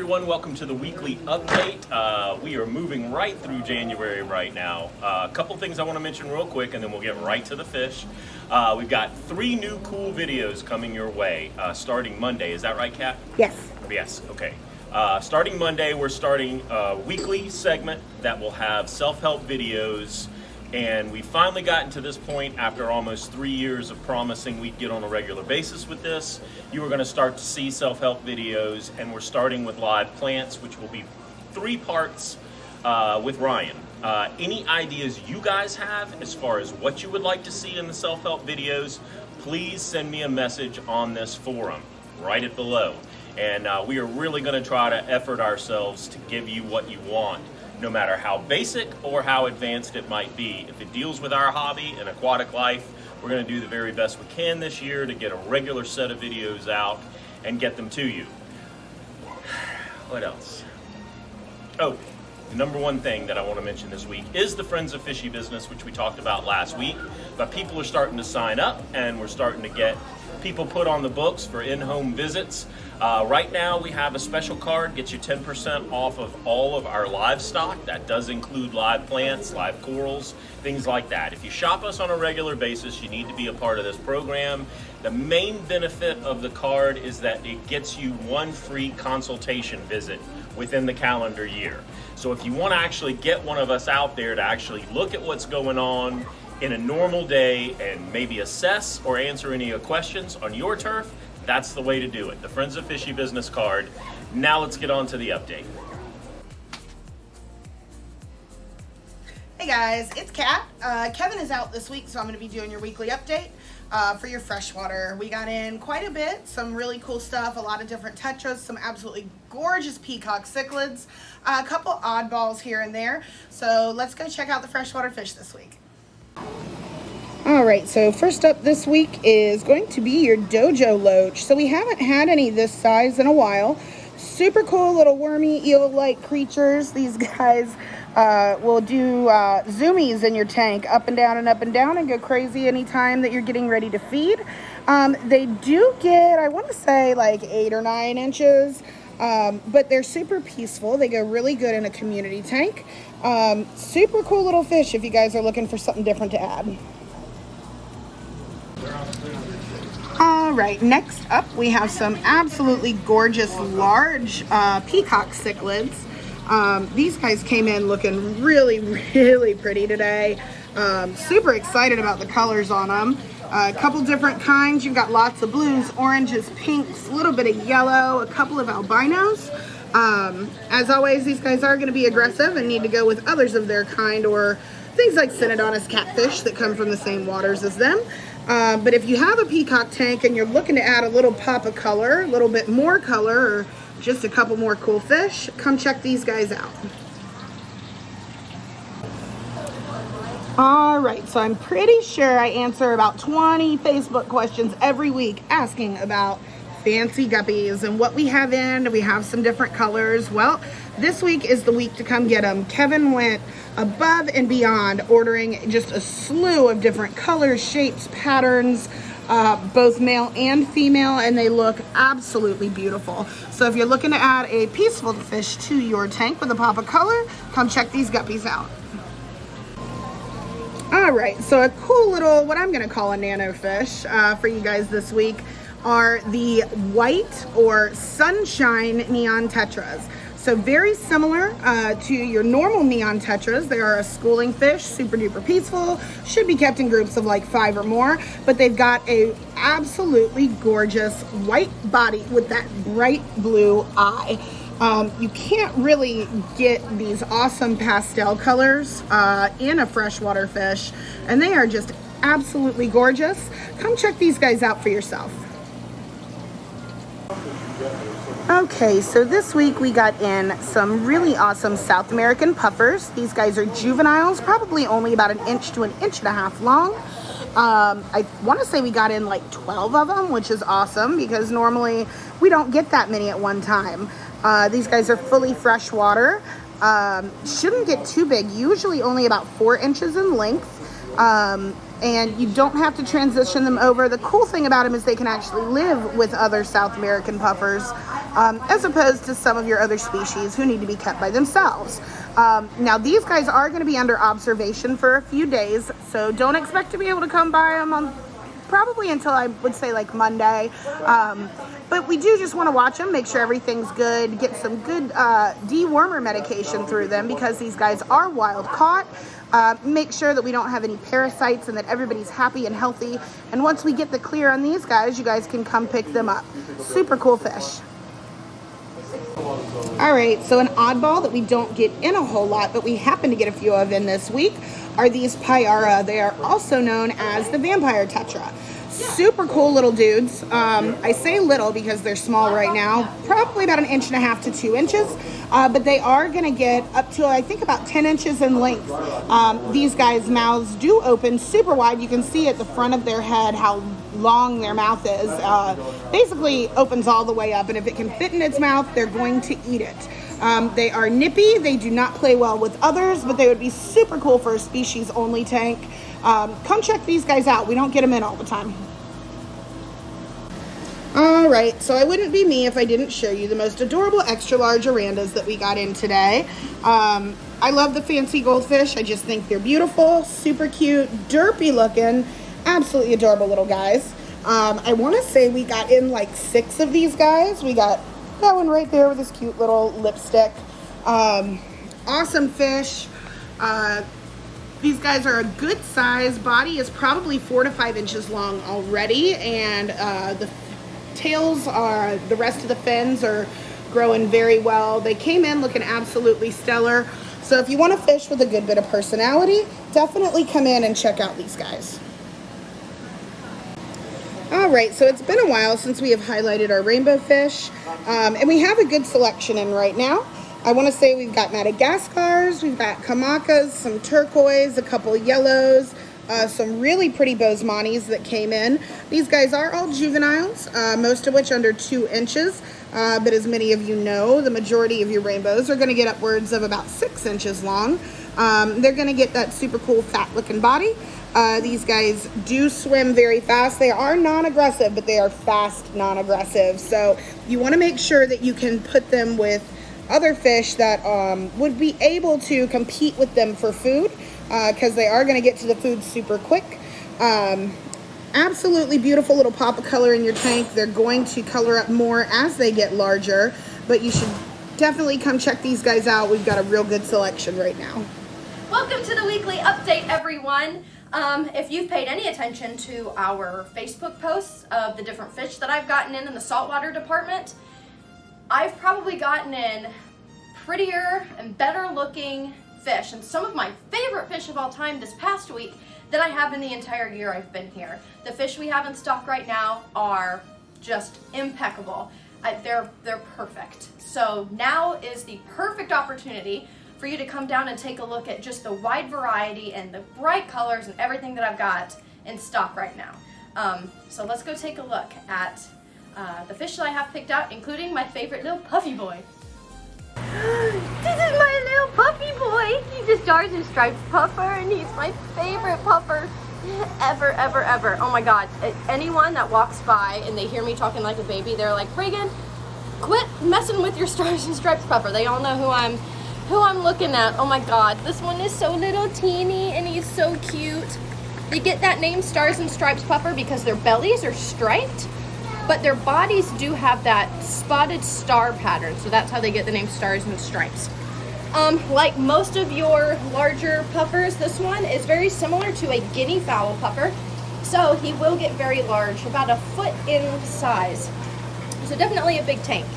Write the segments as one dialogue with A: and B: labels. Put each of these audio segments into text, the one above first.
A: everyone, welcome to the weekly update. We are moving right through January right now. A couple things I want to mention real quick and then we'll get right to the fish. We've got 3 new cool videos coming your way starting Monday. Is that right, Kat?
B: Yes.
A: Yes, okay. Starting Monday, we're starting a weekly segment that will have self-help videos. And we finally gotten to this point after almost 3 years of promising we'd get on a regular basis with this. You are going to start to see self-help videos, and we're starting with live plants, which will be 3 parts with Ryan. Any ideas you guys have as far as what you would like to see in the self-help videos, please send me a message on this forum. Write it below. And we are really going to try to effort ourselves to give you what you want, no matter how basic or how advanced it might be. If it deals with our hobby and aquatic life, we're going to do the very best we can this year to get a regular set of videos out and get them to you. What else? Oh, the number one thing that I want to mention this week is the Friends of Fishy Business, which we talked about last week. But people are starting to sign up, and we're starting to get people put on the books for in-home visits. Right now we have a special card, gets you 10% off of all of our livestock. That does include live plants, live corals, things like that. If you shop us on a regular basis, you need to be a part of this program. The main benefit of the card is that it gets you 1 free consultation visit within the calendar year. So if you want to actually get one of us out there to actually look at what's going on in a normal day and maybe assess or answer any questions on your turf, that's the way to do it. The Friends of Fishy Business card. Now let's get on to the update.
B: Hey guys, it's Kat. Kevin is out this week, so I'm going to be doing your weekly update for your freshwater. We got in quite a bit, some really cool stuff, a lot of different tetras, some absolutely gorgeous peacock cichlids, a couple oddballs here and there. So let's go check out the freshwater fish this week. All right, so first up this week is going to be your dojo loach. So we haven't had any this size in a while. Super cool little wormy eel-like creatures. These guys will do zoomies in your tank, up and down and up and down, and go crazy anytime that you're getting ready to feed. They do get, I want to say, like 8 or 9 inches, but they're super peaceful. They go really good in a community tank. Super cool little fish if you guys are looking for something different to add. All right, next up we have some absolutely gorgeous large peacock cichlids. These guys came in looking really, really pretty today. Super excited about the colors on them. A couple different kinds. You've got lots of blues, oranges, pinks, a little bit of yellow, a couple of albinos. As always, these guys are going to be aggressive and need to go with others of their kind, or things like Synodontis catfish that come from the same waters as them. But if you have a peacock tank and you're looking to add a little pop of color, a little bit more color, or just a couple more cool fish, come check these guys out. All right, so I'm pretty sure I answer about 20 Facebook questions every week asking about fancy guppies and what we have in. We have some different colors. Well, this week is the week to come get them. Kevin went above and beyond, ordering just a slew of different colors, shapes, patterns, both male and female, and they look absolutely beautiful. So if you're looking to add a peaceful fish to your tank with a pop of color, come check these guppies out. All right, so a cool little, what I'm going to call a nano fish for you guys this week are the white or sunshine neon tetras. So very similar to your normal neon tetras. They are a schooling fish, super duper peaceful, should be kept in groups of like 5 or more, but they've got a absolutely gorgeous white body with that bright blue eye. You can't really get these awesome pastel colors in a freshwater fish, and they are just absolutely gorgeous. Come check these guys out for yourself. Okay, so this week we got in some really awesome South American puffers. These guys are juveniles, probably only about 1 inch to 1.5 inches long. I want to say we got in like 12 of them, which is awesome because normally we don't get that many at one time. These guys are fully freshwater. Shouldn't get too big, usually only about 4 inches in length. And you don't have to transition them over. The cool thing about them is they can actually live with other South American puffers as opposed to some of your other species who need to be kept by themselves. Now these guys are going to be under observation for a few days, so don't expect to be able to come by them on probably until I would say like Monday. But we do just want to watch them, make sure everything's good, get some good dewormer medication through them because these guys are wild caught. Make sure that we don't have any parasites and that everybody's happy and healthy. And once we get the clear on these guys, you guys can come pick them up. Super cool fish. All right, so an oddball that we don't get in a whole lot, but we happen to get a few of in this week, are these Pyara. They are also known as the vampire tetra. Super cool little dudes. I say little because they're small right now, probably about 1.5 to 2 inches, but they are going to get up to, I think, about 10 inches in length. These guys' mouths do open super wide. You can see at the front of their head how long their mouth is. Basically opens all the way up, and if it can fit in its mouth, they're going to eat it. They are nippy. They do not play well with others, but they would be super cool for a species only tank. Come check these guys out. We don't get them in all the time. All right, so I wouldn't be me if I didn't show you the most adorable extra large orandas that we got in today. I love the fancy goldfish. I just think they're beautiful, super cute, derpy looking, absolutely adorable little guys. I want to say we got in like 6 of these guys. We got that one right there with this cute little lipstick. Awesome fish. These guys are a good size. Body is probably 4 to 5 inches long already, and the tails are, the rest of the fins are growing very well. They came in looking absolutely stellar. So if you want to fish with a good bit of personality, definitely come in and check out these guys. All right, so it's been a while since we have highlighted our rainbow fish, and we have a good selection in right now. I want to say we've got Madagascars, we've got Kamakas, some turquoise, a couple yellows, some really pretty Bozemanys that came in. These guys are all juveniles, most of which under 2 inches, but as many of you know, the majority of your rainbows are going to get upwards of about 6 inches long. They're going to get that super cool fat looking body. These guys do swim very fast. They are non-aggressive, but they are fast non-aggressive. So you want to make sure that you can put them with other fish that would be able to compete with them for food, because they are going to get to the food super quick. Absolutely beautiful little pop of color in your tank. They're going to color up more as they get larger, but you should definitely come check these guys out. We've got a real good selection right now.
C: Welcome to the weekly update, everyone. If you've paid any attention to our Facebook posts of the different fish that I've gotten in the saltwater department, I've probably gotten in prettier and better looking fish, and some of my favorite fish of all time this past week that I have in the entire year I've been here. The fish we have in stock right now are just impeccable. They're perfect. So now is the perfect opportunity for you to come down and take a look at just the wide variety and the bright colors and everything that I've got in stock right now. So let's go take a look at the fish that I have picked out, including my favorite little puffy boy.
D: This is my little puffy boy. He's a stars and stripes puffer, and he's my favorite puffer ever. Oh my god. Anyone that walks by and they hear me talking like a baby, they're like, Reagan, quit messing with your stars and stripes puffer. They all know who I'm looking at. Oh my god. This one is so little teeny and he's so cute. They get that name Stars and Stripes puffer because their bellies are striped, but their bodies do have that spotted star pattern, so that's how they get the name Stars and Stripes. Like most of your larger puffers, this one is very similar to a guinea fowl puffer, so he will get very large, about 1 foot in size. So definitely a big tank.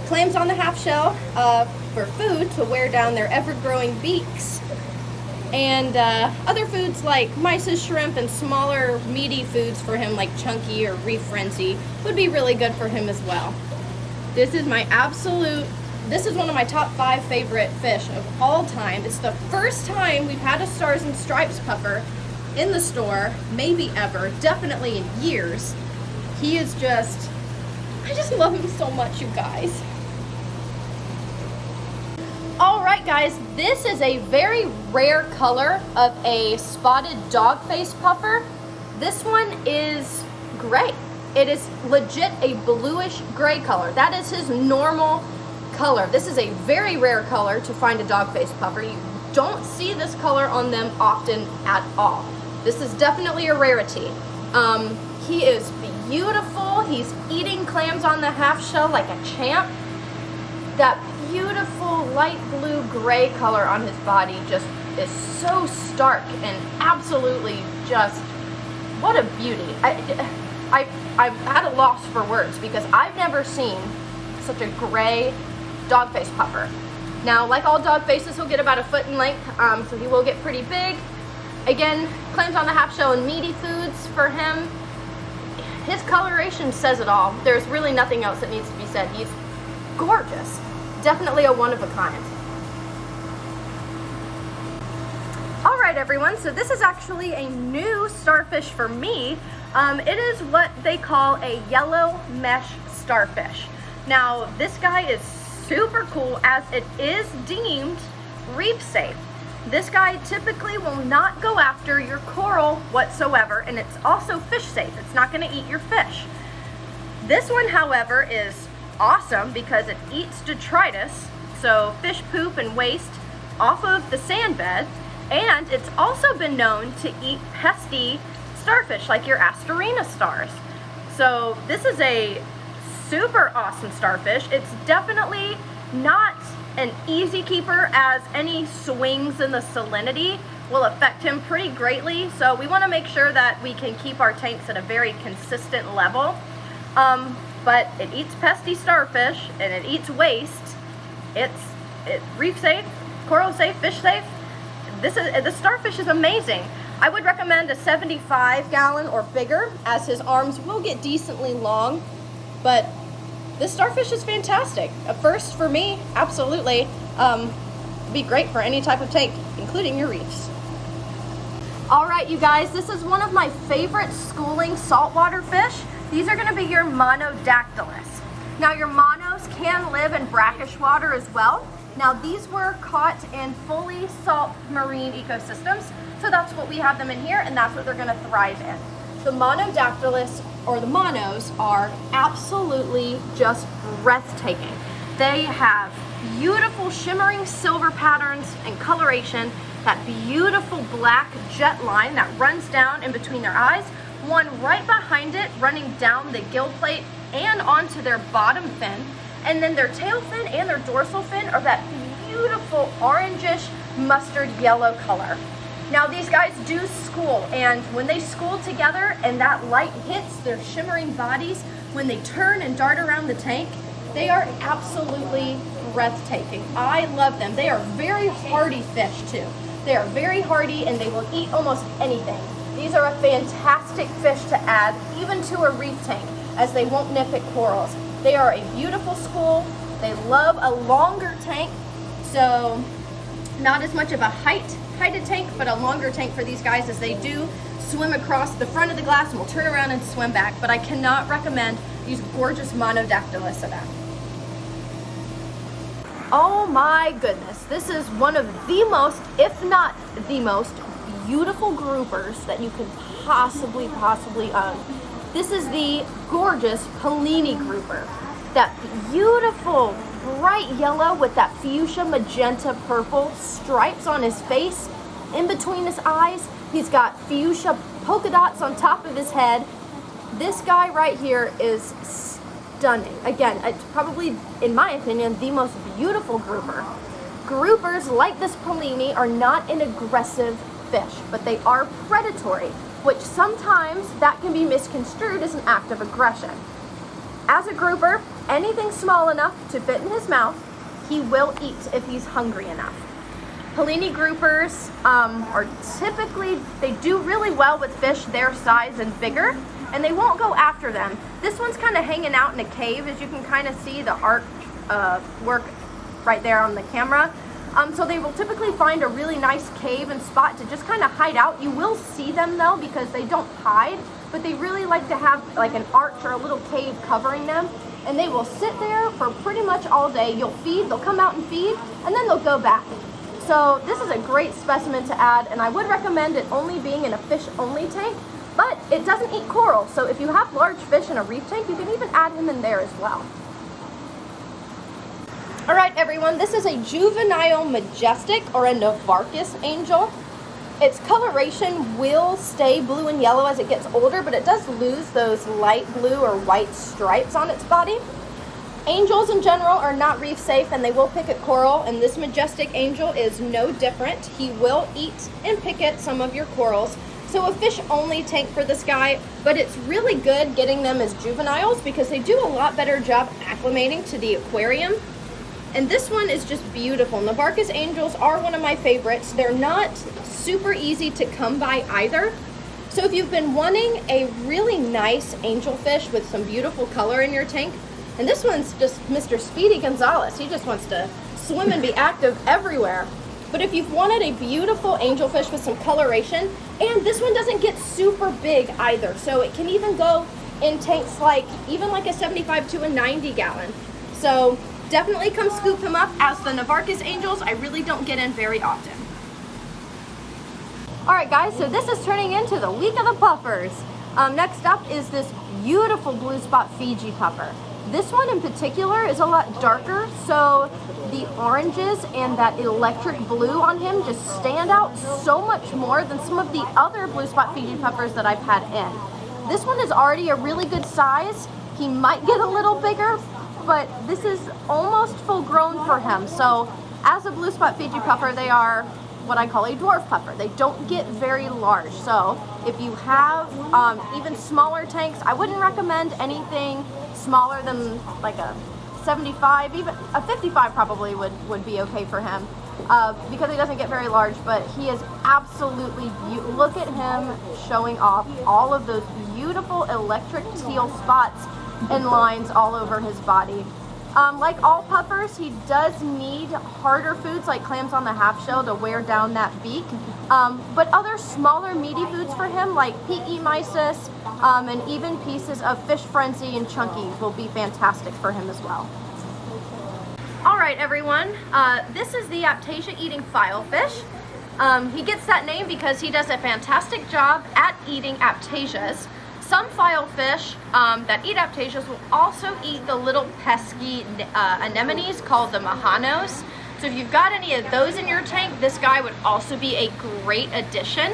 D: Clams on the half shell for food to wear down their ever-growing beaks, and other foods like mysis shrimp and smaller meaty foods for him like chunky or reef frenzy would be really good for him as well. This is one of my top 5 favorite fish of all time. It's the first time we've had a Stars and Stripes puffer in the store, maybe ever, definitely in years. He is just, I just love him so much, you guys. Alright guys, this is a very rare color of a spotted dogface puffer. This one is gray. It is legit a bluish gray color. That is his normal color. This is a very rare color to find a dog-faced puffer. You don't see this color on them often at all. This is definitely a rarity. He is beautiful. He's eating clams on the half shell like a champ. That beautiful light blue gray color on his body just is so stark and absolutely just, what a beauty. I'm at a loss for words because I've never seen such a gray dog-faced puffer. Now, like all dog faces, he'll get about a foot in length, so he will get pretty big. Again, clams on the half shell and meaty foods for him. His coloration says it all. There's really nothing else that needs to be said. He's gorgeous. Definitely a one of a kind. All right, everyone, so this is actually a new starfish for me. It is what they call a yellow mesh starfish. Now, this guy is super cool as it is deemed reef safe. This guy typically will not go after your coral whatsoever, and it's also fish safe. It's not going to eat your fish. This one, however, is awesome because it eats detritus, so fish poop and waste off of the sand bed, and it's also been known to eat pesky starfish like your Astorina stars. So this is a super awesome starfish. It's definitely not an easy keeper as any swings in the salinity will affect him pretty greatly. So we want to make sure that we can keep our tanks at a very consistent level. But it eats pesky starfish and it eats waste. It's reef safe, coral safe, fish safe. The starfish is amazing. I would recommend a 75-gallon or bigger as his arms will get decently long, but this starfish is fantastic. A first for me, absolutely. Be great for any type of tank, including your reefs. All right, you guys, this is one of my favorite schooling saltwater fish. These are gonna be your monodactylus. Now, your monos can live in brackish water as well. Now, these were caught in fully salt marine ecosystems, so that's what we have them in here, and that's what they're gonna thrive in. The monodactylus, or the monos, are absolutely just breathtaking. They have beautiful shimmering silver patterns and coloration, that beautiful black jet line that runs down in between their eyes, one right behind it running down the gill plate and onto their bottom fin, and then their tail fin and their dorsal fin are that beautiful orangish mustard yellow color. Now, these guys do school, and when they school together and that light hits their shimmering bodies, when they turn and dart around the tank, they are absolutely breathtaking. I love them. They are very hardy fish too. They are very hardy and they will eat almost anything. These are a fantastic fish to add even to a reef tank, as they won't nip at corals. They are a beautiful school. They love a longer tank, so not as much of a heighted tank, but a longer tank for these guys, as they do swim across the front of the glass and will turn around and swim back. But I cannot recommend these gorgeous monodactylus enough. Oh my goodness, this is one of the most, if not the most, beautiful groupers that you could possibly own. This is the gorgeous Pellini grouper. That beautiful bright yellow with that fuchsia magenta purple stripes on his face, in between his eyes. He's got fuchsia polka dots on top of his head. This guy right here is stunning. Again, it's probably, in my opinion, the most beautiful grouper. Groupers like this Pellini are not an aggressive fish, but they are predatory, which sometimes that can be misconstrued as an act of aggression. As a grouper, anything small enough to fit in his mouth, he will eat if he's hungry enough. Pellini groupers are typically, they do really well with fish their size and bigger, and they won't go after them. This one's kind of hanging out in a cave, as you can kind of see the arc work right there on the camera. So they will typically find a really nice cave and spot to just kind of hide out. You will see them though, because they don't hide, but they really like to have like an arch or a little cave covering them, and they will sit there for pretty much all day. You'll feed, they'll come out and feed, and then they'll go back. So this is a great specimen to add, and I would recommend it only being in a fish-only tank, but it doesn't eat coral. So if you have large fish in a reef tank, you can even add him in there as well. All right, everyone, this is a juvenile majestic or a Novarchus angel. Its coloration will stay blue and yellow as it gets older, but it does lose those light blue or white stripes on its body. Angels in general are not reef safe and they will pick at coral, and this majestic angel is no different. He will eat and pick at some of your corals. So a fish only tank for this guy, but it's really good getting them as juveniles because they do a lot better job acclimating to the aquarium. And this one is just beautiful. Novarchus angels are one of my favorites. They're not super easy to come by either. So if you've been wanting a really nice angelfish with some beautiful color in your tank, and this one's just Mr. Speedy Gonzalez. He just wants to swim and be active everywhere. But if you've wanted a beautiful angelfish with some coloration, and this one doesn't get super big either. So it can even go in tanks like, even like a 75 to a 90 gallon. So definitely come scoop him up, as the Novarchus angels I really don't get in very often. All right guys, so this is turning into the week of the puffers. Next up is this beautiful blue spot Fiji puffer. This one in particular is a lot darker, so the oranges and that electric blue on him just stand out so much more than some of the other blue spot Fiji puffers that I've had in. This one is already a really good size. He might get a little bigger, but this is almost full grown for him. So as a blue spot Fiji puffer, they are what I call a dwarf puffer. They don't get very large. So if you have even smaller tanks, I wouldn't recommend anything smaller than like a 75, even a 55 probably would be okay for him because he doesn't get very large, but he is absolutely look at him showing off all of those beautiful electric teal spots and lines all over his body. Like all puffers, he does need harder foods like clams on the half shell to wear down that beak. But other smaller meaty foods for him like PE mysis and even pieces of fish frenzy and chunkies will be fantastic for him as well. All right, everyone, this is the Aptasia eating filefish. He gets that name because he does a fantastic job at eating Aptasias. Some filefish that eat Aptasias will also eat the little pesky anemones called the mahanos. So if you've got any of those in your tank, this guy would also be a great addition.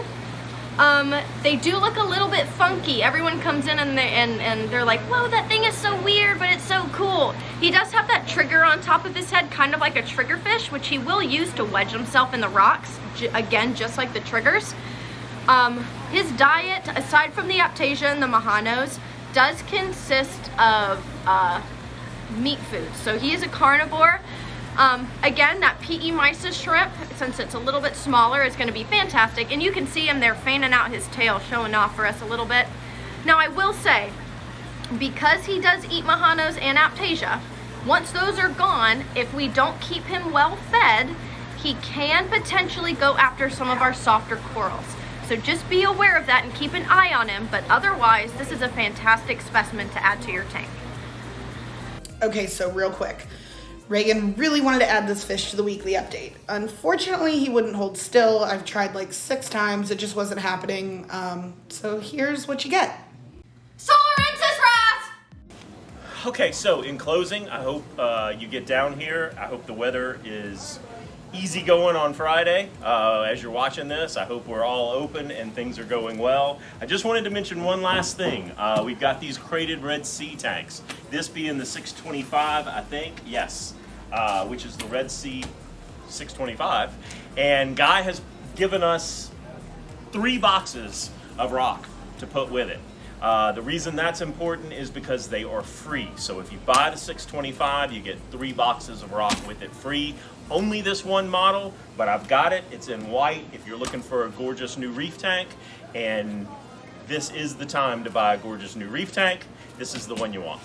D: They do look a little bit funky. Everyone comes in and they're like, whoa, that thing is so weird, but it's so cool. He does have that trigger on top of his head, kind of like a triggerfish, which he will use to wedge himself in the rocks, again, just like the triggers. His diet, aside from the Aptasia and the mahanos, does consist of meat food. So he is a carnivore. Again, that PE mysis shrimp, since it's a little bit smaller, is going to be fantastic. And you can see him there fanning out his tail, showing off for us a little bit. Now, I will say, because he does eat mahanos and Aptasia, once those are gone, if we don't keep him well fed, he can potentially go after some of our softer corals. So just be aware of that and keep an eye on him, but otherwise, this is a fantastic specimen to add to your tank.
B: Okay, so real quick. Reagan really wanted to add this fish to the weekly update. Unfortunately, he wouldn't hold still. I've tried like 6 times. It just wasn't happening. So here's what you get.
C: Sorensis wrath!
A: Okay, so in closing, I hope you get down here. I hope the weather is easy going on Friday. As you're watching this, I hope we're all open and things are going well. I just wanted to mention one last thing. We've got these crated Red Sea tanks. This being the 625, I think, yes, which is the Red Sea 625. And Guy has given us 3 boxes of rock to put with it. The reason that's important is because they are free. So if you buy the 625, you get 3 boxes of rock with it free. Only this one model, but I've got it. It's in white if you're looking for a gorgeous new reef tank. And this is the time to buy a gorgeous new reef tank. This is the one you want.